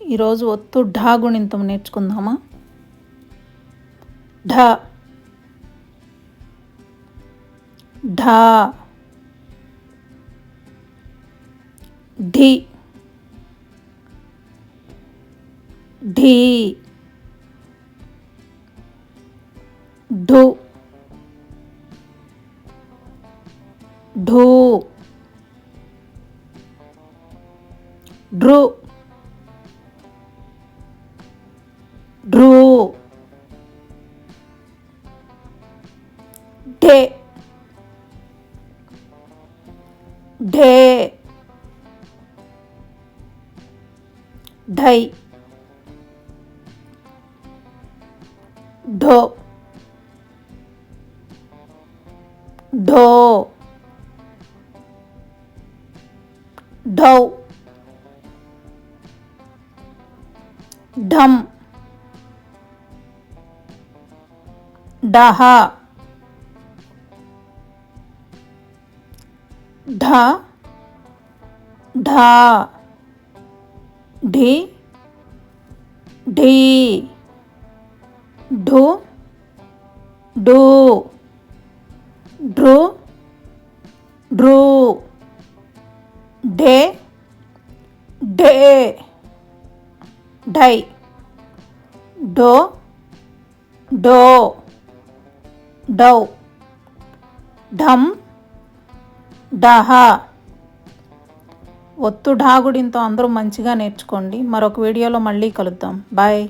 ఈరోజు ఒత్తు ఢా గుణింతం నేర్చుకుందామా. ఢ ఢా ఢి ఢీ ఢు ఢూ ఢృ ఢృ ఢే ఢే ఢై ఢో ఢో ఢౌ ఢమ్ ఢహ ఢ ఢా ఢి ఢీ ఢు ఢూ ఢృ ఢృ ఢే ఢే ఢై ఢో ఢో ఢౌ ఢమ్ ఢహ. ఒత్తు ఢా గుణింతం అందరూ మంచిగా నేర్చుకోండి. మరొక వీడియోలో మళ్ళీ కలుద్దాం. బాయ్.